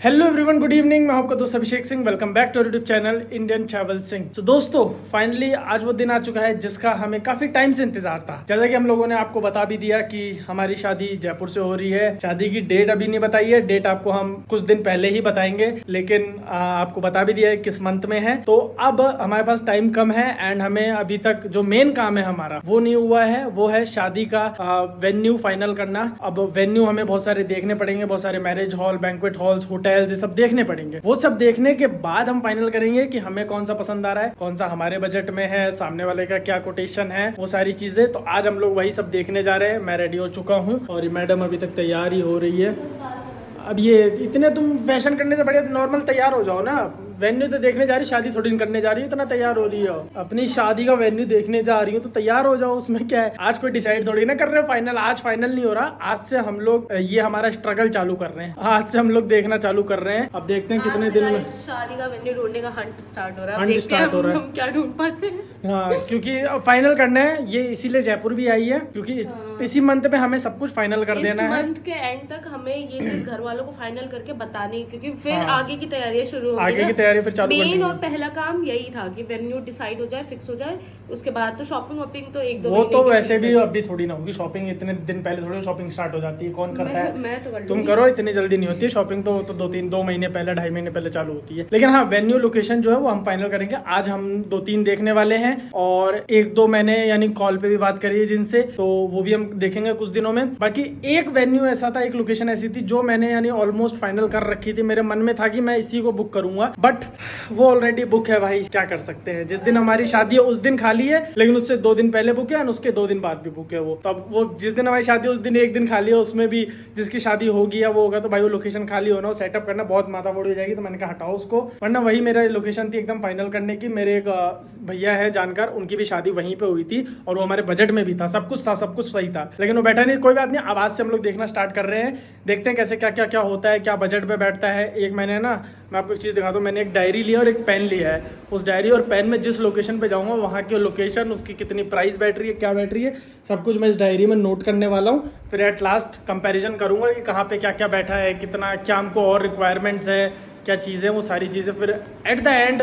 Hello everyone, good evening. मैं आपका दोस्त Abhishek Singh. Welcome back to YouTube channel Indian travel Singh. तो दोस्तों, फाइनली आज वो दिन आ चुका है जिसका हमें काफी टाइम से इंतजार था। जैसा कि हम लोगों ने आपको बता भी दिया कि हमारी शादी जयपुर से हो रही है। शादी की डेट अभी नहीं बताई है, डेट आपको हम कुछ दिन पहले ही बताएंगे, लेकिन आपको बता भी दिया है किस मंथ में है। तो अब हमारे पास टाइम कम है एंड हमें अभी तक जो मेन काम है हमारा वो नहीं हुआ है। वो है शादी का वेन्यू फाइनल करना। अब वेन्यू हमें बहुत सारे देखने पड़ेंगे, बहुत सारे marriage hall, banquet halls, hotel ये सब देखने पड़ेंगे। वो सब देखने के बाद हम फाइनल करेंगे कि हमें कौन सा पसंद आ रहा है, कौन सा हमारे बजट में है, सामने वाले का क्या कोटेशन है, वो सारी चीजें। तो आज हम लोग वही सब देखने जा रहे हैं। मैं रेडी हो चुका हूँ और मैडम अभी तक तैयार ही हो रही है। अब ये इतने तुम फैशन करने से बढ़िया नॉर्मल तैयार हो जाओ ना। वेन्यू तो देखने जा रही, शादी थोड़ी करने जा रही है, इतना तैयार हो रही हो। अपनी शादी का वेन्यू देखने जा रही हो तो तैयार हो जाओ, उसमें क्या है। आज कोई डिसाइड थोड़ी ना कर रहे फाइनल। आज फाइनल नहीं हो रहा। आज से हम लोग ये हमारा स्ट्रगल चालू कर रहे हैं। आज से हम लोग देखना चालू कर रहे हैं। अब देखते हैं कितने दिन में शादी का वेन्यू ढूंढने का हंट स्टार्ट हो रहा है। हंट स्टार्ट हो रहा है। हम क्या ढूंढ पाते हैं। हाँ, क्योंकि फाइनल करना है ये, इसीलिए जयपुर भी आई है, क्योंकि इसी मंथ में हमें सब कुछ फाइनल कर देना है। इस मंथ के एंड तक हमें ये चीज घर वालों को फाइनल करके बतानी, क्योंकि फिर आगे की तैयारियां शुरू होंगी। आगे की तैयारी फिर चालू मेन और पहला काम यही था कि वेन्यू डिसाइड हो जाए, फिक्स हो जाए। उसके बाद तो शॉपिंग वॉपिंग तो एक दो वो तो वैसे भी अभी थोड़ी ना होगी। शॉपिंग इतने दिन पहले थोड़ी शॉपिंग स्टार्ट हो जाती है। कौन करता है? मैं तो तुम करो, इतनी जल्दी नहीं होती है शॉपिंग। तो 2 महीने पहले, 2.5 महीने पहले चालू होती है। लेकिन हाँ, वेन्यू लोकेशन जो है वो हम फाइनल करेंगे। आज हम 2-3 देखने वाले हैं और 1-2 मैंने यानी कॉल पे भी बात करी है जिनसे, तो वो भी हम देखेंगे कुछ दिनों में। बाकी एक वेन्यू ऐसा था, एक लोकेशन ऐसी थी जो मैंने यानी ऑलमोस्ट फाइनल कर रखी थी। मेरे मन में था कि मैं इसी को बुक करूंगा, बट वो ऑलरेडी बुक है भाई। क्या कर सकते हैं, जिस दिन हमारी शादी है उस दिन खाली है, लेकिन उससे 2 दिन पहले बुक है और उसके 2 दिन बाद भी बुक है। वो तब वो जिस दिन हमारी शादी है उस दिन 1 दिन खाली है, उसमें भी जिसकी शादी होगी या वो होगा तो भाई वो लोकेशन खाली होना, सेटअप करना बहुत माथा फोड़ हो जाएगी। तो मैंने कहा हटाओ उसको, वरना वही मेरा लोकेशन थी एकदम फाइनल करने की। मेरे एक भैया है जानकार, उनकी भी शादी वहीं पे हुई थी और वो हमारे बजट में भी था, सब कुछ था, सब कुछ सही था, लेकिन वो बैठा नहीं। कोई बात नहीं, अब आज से हम लोग देखना स्टार्ट कर रहे हैं। देखते हैं कैसे क्या क्या क्या होता है, क्या बजट में बैठता है। एक मैंने ना, मैं आपको एक चीज़ दिखाता हूँ। मैंने एक डायरी लिया और एक पेन लिया है। उस डायरी और पेन में जिस लोकेशन पे जाऊँगा वहाँ की लोकेशन, उसकी कितनी प्राइस बैठ रही है, क्या बैठ रही है, सब कुछ मैं इस डायरी में नोट करने वाला हूँ। फिर एट लास्ट कंपैरिजन करूँगा कि कहाँ पे क्या क्या बैठा है, कितना क्या हमको और रिक्वायरमेंट्स है, क्या चीज़ें, वो सारी चीज़ें फिर एट द एंड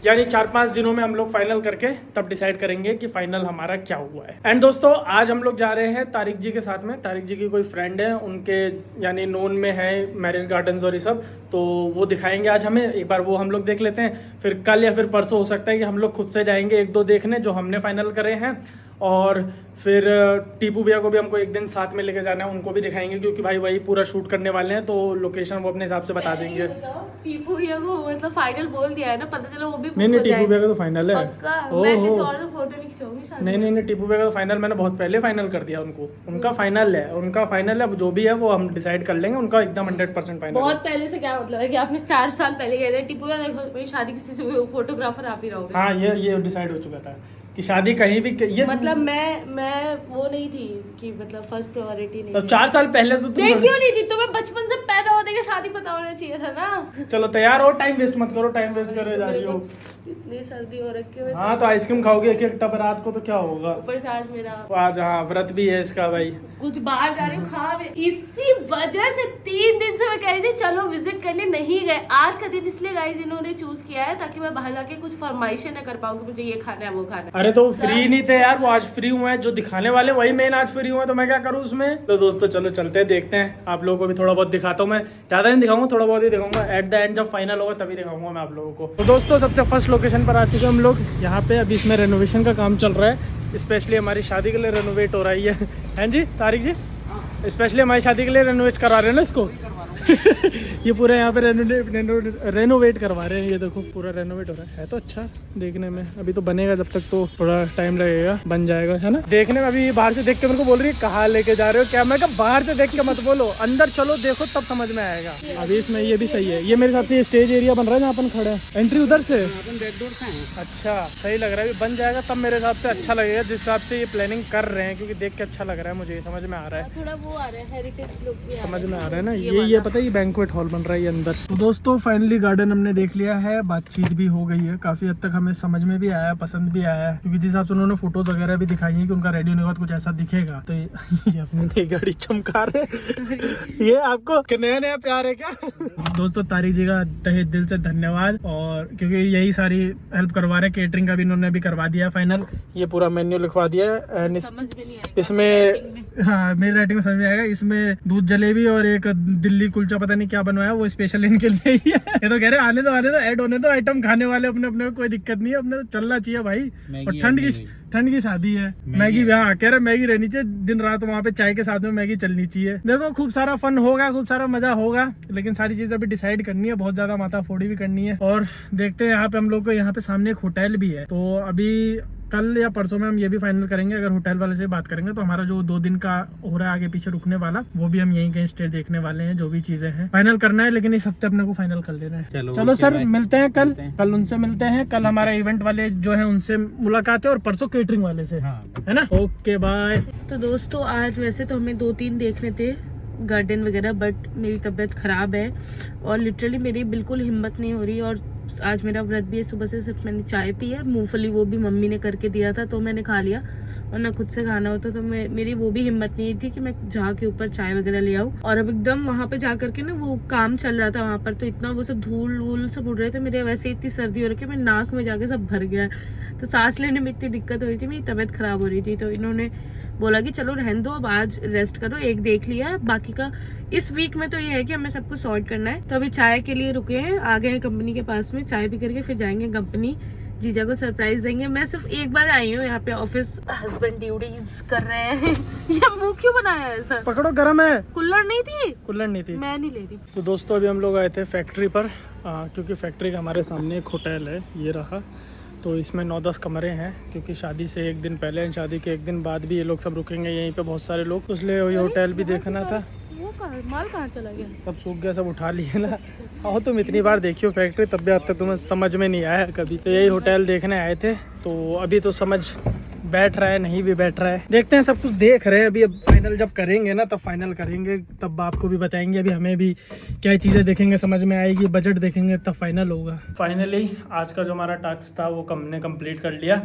यानी 4-5 दिनों में हम लोग फाइनल करके तब डिसाइड करेंगे कि फाइनल हमारा क्या हुआ है। एंड दोस्तों, आज हम लोग जा रहे हैं तारिक जी के साथ में। तारिक जी की कोई फ्रेंड है, उनके यानी नोन में है मैरिज गार्डन्स और ये सब, तो वो दिखाएंगे आज हमें। एक बार वो हम लोग देख लेते हैं, फिर कल या फिर परसों हो सकता है कि हम लोग खुद से जाएंगे 1-2 देखने जो हमने फाइनल करे हैं। और फिर टीपू भैया को भी हमको एक दिन साथ में लेके जाना है, उनको भी दिखाएंगे, क्योंकि भाई वही पूरा शूट करने वाले हैं, तो लोकेशन वो अपने हिसाब से बता देंगे। टीपू भैया को मतलब फाइनल बोल दिया है ना, पता चला वो भी नहीं, टीपू भैया का तो फाइनल है। मैं किसी और से फोटो नहीं खिंचाऊंगी। नहीं, टीपू भैया का तो फाइनल मैंने बहुत पहले फाइनल कर दिया उनको। उनका फाइनल है, उनका फाइनल है। जो भी है वो हम डिसाइड कर लेंगे, उनका एकदम 100% फाइनल। बहुत पहले से क्या मतलब है कि आपने 4 साल पहले गए थे टीपू भैया, देखो मेरी शादी किसी से, फोटोग्राफर आप ही रहोगे। हाँ, ये डिसाइड हो चुका था कि शादी कहीं भी ये मतलब मैं वो नहीं थी कि मतलब फर्स्ट प्रायोरिटी नहीं। तो 4 साल पहले तो देख क्यों नहीं थी? तुम्हें बचपन से पैदा होने के शादी पता होना चाहिए था ना। चलो तैयार हो, टाइम वेस्ट मत करो, टाइम वेस्ट करे जा रही हो। इतनी सर्दी हो रखी है। हाँ, तो आइसक्रीम खाओगे एक टप रात को तो क्या होगा। ऊपर से आज मेरा आज हाँ व्रत भी है इसका भाई। कुछ बाहर जा रही हूँ खा भी, इसी वजह से 3 दिन से मैं कह रही थी चलो विजिट करने, नहीं गए। आज का दिन इसलिए गाइस इन्होंने चूज किया है ताकि मैं बाहर जाके कुछ फरमाइशें न कर पाऊँ कि मुझे ये खाना है वो खाना है। अरे तो फ्री नहीं थे यार, वो आज फ्री हुए हैं। जो दिखाने वाले वही मेन आज फ्री हुए हैं, तो मैं क्या करूँ उसमें। तो दोस्तों चलो चलते हैं, देखते हैं। आप लोगों को भी थोड़ा बहुत दिखाता हूँ मैं, ज्यादा नहीं दिखाऊंगा, थोड़ा बहुत ही दिखाऊंगा। एट द एंड जब फाइनल होगा तभी दिखाऊंगा मैं आप लोगों को। तो दोस्तों, सबसे फर्स्ट लोकेशन पर आ चुके हम लोग। यहाँ पे अभी इसमें रेनोवेशन का काम चल रहा है, स्पेशली हमारी शादी के लिए रेनोवेट हो रही है। हैं जी तारिक जी, स्पेशली हमारी शादी के लिए रेनोवेट करा रहे हैं ना इसको। ये पूरा यहाँ पे रेनोवेट करवा रहे हैं। ये देखो पूरा रेनोवेट हो रहा है तो अच्छा देखने में। अभी तो बनेगा, जब तक तो थोड़ा टाइम लगेगा, बन जाएगा है ना। देखने में अभी बाहर से देख के मेरे को बोल रही है कहाँ लेके जा रहे हो क्या। मैं कहा बाहर से देख के मत बोलो, अंदर चलो देखो तब समझ में आएगा। अभी इसमें ये भी सही है। ये मेरे हिसाब से ये स्टेज एरिया बन रहा है जहाँ अपन खड़े हैं। एंट्री उधर से, अच्छा सही लग रहा है। बन जाएगा तब मेरे हिसाब से अच्छा लगेगा, जिस हिसाब से ये प्लानिंग कर रहे हैं, क्योंकि देख के अच्छा लग रहा है मुझे, समझ में आ रहा है। थोड़ा वो आ रहा है हेरिटेज लुक भी समझ में आ रहा है ना। ये पता था ये बैंक्वेट हॉल बन रहा है ये अंदर। तो दोस्तों फाइनली गार्डन हमने देख लिया है, बातचीत भी हो गई है, काफी हद तक हमें समझ में भी आया, पसंद भी आया, क्योंकि जिस हिसाब से उन्होंने फोटोज वगैरह भी दिखाई है कि उनका रेडी होने के बाद कुछ ऐसा दिखेगा। तो ये अपनी नई गाड़ी चमका रहे ये आपको नया नया प्यार है क्या? दोस्तों तारिक जी का तहे दिल से धन्यवाद, और क्योंकि यही सारी हेल्प करवा रहे, केटरिंग का भी इन्होंने अभी करवा दिया फाइनल, ये पूरा मेन्यू लिखवा दिया है। समझ में नहीं आएगा इसमें हाँ मेरी राइटिंग में समझ में आएगा, इसमें दूध जलेबी और एक दिल्ली कुलचा पता नहीं क्या बनवाया, वो स्पेशल इनके लिए ही है। ये तो कह रहे आने दो ऐड होने दो, आइटम खाने वाले अपने अपने कोई दिक्कत नहीं है, अपने तो चलना चाहिए भाई। और ठंड की शादी है, मैगी हाँ कह रहे मैगी रहनी चाहिए दिन रात, वहाँ पे चाय के साथ में मैगी चलनी चाहिए। देखो खूब सारा फन होगा, खूब सारा मजा होगा, लेकिन सारी चीजें अभी डिसाइड करनी है, बहुत ज्यादा माथा फोड़ी भी करनी है। और देखते हैं यहाँ पे हम लोग को, यहाँ पे सामने एक होटल भी है, तो अभी कल या परसों में हम ये भी फाइनल करेंगे, अगर होटल वाले से बात करेंगे तो हमारा जो 2 दिन का हो रहा है आगे पीछे रुकने वाला, वो भी हम यहीं कहीं स्टे देखने वाले हैं, जो भी चीजें हैं फाइनल करना है, लेकिन इस हफ्ते अपने को फाइनल कर लेना है। चलो सर मिलते हैं कल उनसे मिलते हैं, कल हमारा इवेंट वाले जो है उनसे मुलाकात है, और परसों केटरिंग वाले से, है ना। Okay bye. तो दोस्तों आज वैसे तो हमें 2-3 देखने थे गार्डन वगैरह, बट मेरी तबीयत ख़राब है और लिटरली मेरी बिल्कुल हिम्मत नहीं हो रही, और आज मेरा व्रत भी है, सुबह से सिर्फ मैंने चाय पी है, मूंगफली वो भी मम्मी ने करके दिया था तो मैंने खा लिया, और ना खुद से खाना होता तो मेरी वो भी हिम्मत नहीं थी कि मैं जा के ऊपर चाय वगैरह ले आऊँ। और अब एकदम वहाँ पे जा करके ना वो काम चल रहा था वहाँ पर, तो इतना वो सब धूल वूल सब उड़ रहे थे, मेरे वैसे इतनी सर्दी हो रही है, मैं नाक में जाके सब भर गया, तो सांस लेने में इतनी दिक्कत हो रही थी, मेरी तबीयत खराब हो रही थी, तो इन्होंने बोला कि चलो रहने दो, अब आज रेस्ट करो, एक देख लिया, बाकी का इस वीक में तो ये है कि हमें सब कुछ सॉर्ट करना है। तो अभी चाय के लिए रुके हैं, आ गए हैं कंपनी के पास में, चाय पी करके फिर जाएंगे कंपनी, जीजा को सरप्राइज देंगे। मैं सिर्फ एक बार आई हूँ यहाँ पे ऑफिस, हस्बैंड ड्यूटीज कर रहे हैं ये मुंह क्यों बनाया है सर? पकड़ो गरम है, कुल्हड़ नहीं थी, मैं नहीं ले रही। तो दोस्तों अभी हम लोग आए थे फैक्ट्री पर, क्योंकि फैक्ट्री का हमारे सामने एक होटल है, ये रहा, तो इसमें 9-10 कमरे हैं, क्योंकि शादी से एक दिन पहले, शादी के एक दिन बाद भी ये लोग सब रुकेंगे यहीं पे, बहुत सारे लोग, इसलिए ये होटल भी देखना था। वो माल कहाँ चला गया? सब सूख गया, सब उठा लिए ना। आओ तुम इतनी बार देखियो फैक्ट्री, तब भी अब तक तुम्हें समझ में नहीं आया कभी, तो यही होटल देखने आए थे, तो अभी तो समझ बैठ रहा है, नहीं भी बैठ रहा है, देखते हैं, सब कुछ देख रहे हैं अभी। अब फाइनल जब करेंगे ना तब फाइनल करेंगे, तब आपको भी बताएंगे, अभी हमें भी क्या चीज़ें देखेंगे समझ में आएगी, बजट देखेंगे तब फाइनल होगा। फाइनली आज का जो हमारा टास्क था वो हमने कंप्लीट कर लिया।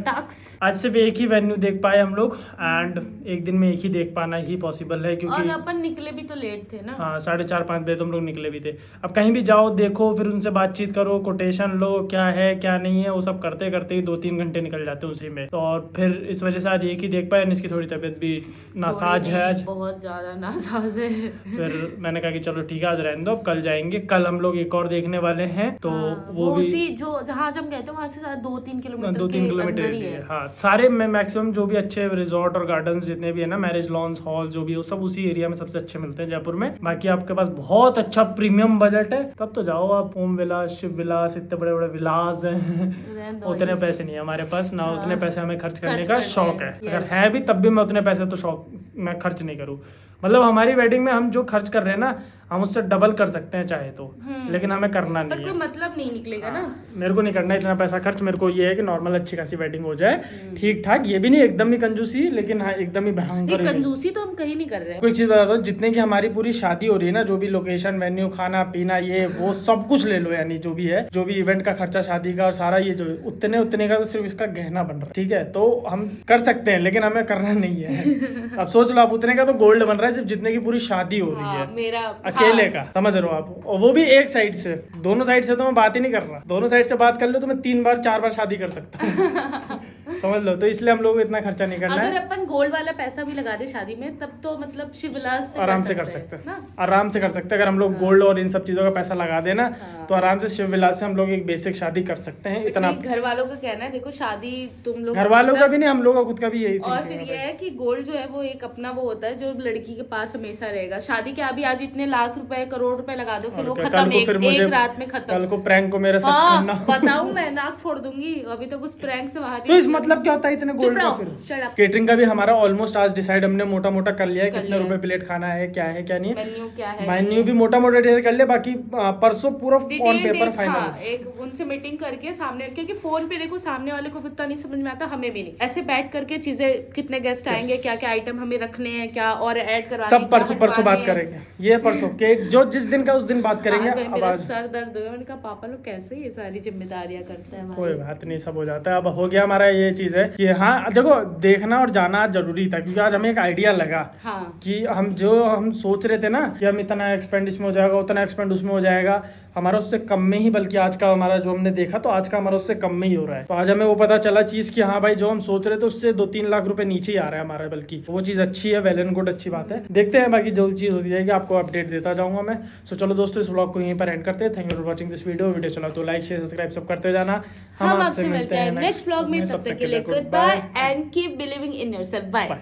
आज सिर्फ एक ही वेन्यू देख पाए हम लोग, एंड एक दिन में एक ही देख पाना ही पॉसिबल है, क्योंकि और अपन निकले भी तो लेट थे ना। हाँ 4:30-5 बजे तो हम लोग निकले भी थे। अब कहीं भी जाओ देखो, फिर उनसे बातचीत करो, कोटेशन लो, क्या है क्या नहीं है, वो सब करते करते ही 2-3 घंटे निकल जाते हैं उसी में, तो और फिर इस वजह से आज एक ही देख पाए। इसकी थोड़ी तबीयत भी नासाज है आज, बहुत ज्यादा नासाज है। फिर मैंने कहा कि चलो ठीक है आज रहने दो, कल जाएंगे। कल हम लोग एक और देखने वाले हैं, तो वो भी उसी जो जहाँ हम गए थे वहाँ से 2-3 किलोमीटर 2-3 किलोमीटर ही है। हाँ सारे मैक्सिमम जो भी अच्छे रिजॉर्ट और गार्डन्स जितने भी है ना, मैरिज लॉन्स, हॉल जो भी, वो सब उसी एरिया में सबसे अच्छे मिलते हैं जयपुर में। बाकी आपके पास बहुत अच्छा प्रीमियम बजट है तब तो जाओ आप, ओम विलास, शिव विलास, इतने बड़े बड़े विलास हैं। उतने पैसे नहीं है हमारे पास ना, उतने पैसे हमें खर्च करने का शौक है, अगर है भी तब भी मैं उतने पैसे तो शौक मैं खर्च नहीं करूँ। मतलब हमारी वेडिंग में हम जो खर्च कर रहे हैं ना, हम उससे डबल कर सकते हैं चाहे तो, लेकिन हमें करना नहीं है, कोई मतलब नहीं निकलेगा ना। मेरे को नहीं करना इतना पैसा खर्च, मेरे को ये है कि नॉर्मल अच्छी खासी वेडिंग हो जाए, ठीक ठाक, ये भी नहीं एकदम ही कंजूसी, लेकिन हाँ एकदम ही भयंकर कंजूसी तो हम कहीं नहीं कर रहे हैं। कोई चीज बता दो, जितने की हमारी पूरी शादी हो रही है ना, जो भी लोकेशन, वेन्यू, खाना पीना, ये वो सब कुछ ले लो, यानी जो भी है, जो भी इवेंट का खर्चा शादी का और सारा ये जो उतने का तो सिर्फ इसका गहना बन रहा है, ठीक है, तो हम कर सकते हैं लेकिन हमें करना नहीं है। अब सोच लो आप, उतने का तो गोल्ड बन रहा है सिर्फ जितने की पूरी शादी हो रही है, मेरा अकेले का, समझ रहे हो आप, और वो भी एक साइड से, दोनों साइड से तो मैं बात ही नहीं कर रहा, दोनों साइड से बात कर लो तो मैं 3 बार 4 बार शादी कर सकता हूँ समझ लो, तो इसलिए हम लोग इतना खर्चा नहीं करना है। अगर अपन गोल्ड वाला पैसा भी लगा दे शादी में, तब तो मतलब शिवविलास आराम से कर सकते हैं, आराम से कर सकते हैं। अगर हम लोग गोल्ड और इन सब चीजों का पैसा लगा देना तो आराम से शिवविलास से हम लोग एक बेसिक शादी कर सकते हैं। इतना घर वालों का कहना है, देखो शादी तुम लोग, घर वालों का भी नहीं, हम लोग का खुद का भी यही। और फिर ये है कि गोल्ड जो है वो एक अपना वो होता है जो लड़की के पास हमेशा रहेगा। शादी के अभी आज इतने लाख रुपए, करोड़ रुपए लगा दो, फिर वो खत्म, एक रात में खत्म। कल को प्रैंक को मेरे साथ करना, बताऊं मैं नाक फोड़ दूंगी, अभी तक उस प्रैंक से बाहर तो इस मतलब क्या होता है इतने गोल्ड का फिर? केटरिंग का भी हमारा ऑलमोस्ट आज डिसाइड हमने मोटा मोटा कर लिया है, कितने रुपए प्लेट खाना है क्या नहीं, मेन्यू क्या है, मेन्यू भी मोटा मोटा डिसाइड कर लिया, बाकी परसों पूरा ऑन पेपर फाइनल। एक उनसे मीटिंग करके सामने, क्योंकि फोन पे देखो सामने वाले को भी उतना नहीं समझ में आता, हमें भी नहीं, ऐसे बैठ करके चीजें कितने गेस्ट आएंगे, क्या क्या आइटम हमें रखने हैं, क्या और ऐड करवाने, सब परसों बात करेंगे, ये परसों के जो जिस दिन का उस दिन बात करेंगे। मेरा सर दर्द हो गया, मैंने कहा पापा लोग कैसे ये सारी जिम्मेदारियां करते हैं। कोई बात नहीं, सब हो जाता है। अब हो गया हमारा ये चीज है कि हाँ देखो देखना और जाना जरूरी था, क्योंकि आज हमें एक आइडिया लगा कि हम सोच रहे थे ना कि हम इतना एक्सपेंड इसमें हो जाएगा, उतना एक्सपेंड उसमें हो जाएगा, हमारा उससे कम में ही, बल्कि आज का हमारा जो हमने देखा तो आज का हमारा उससे कम में ही हो रहा है। तो आज हमें वो पता चला चीज कि हाँ भाई जो हम सोच रहे थे उससे 2-3 लाख रुपए नीचे ही आ रहा है हमारा, बल्कि वो चीज अच्छी है, वेल एंड गुड, अच्छी बात है। देखते हैं बाकी जो चीज होती जाएगी आपको अपडेट देता जाऊंगा मैं। सो चलो दोस्तों इस व्लॉग को यहीं पर एंड करते हैं। Thank you for watching this video चला तो लाइक शेयर सब्सक्राइब सब करते जाना। हम आपसे मिलते हैं नेक्स्ट व्लॉग में, तब तक के लिए goodbye and keep believing in yourself. Bye.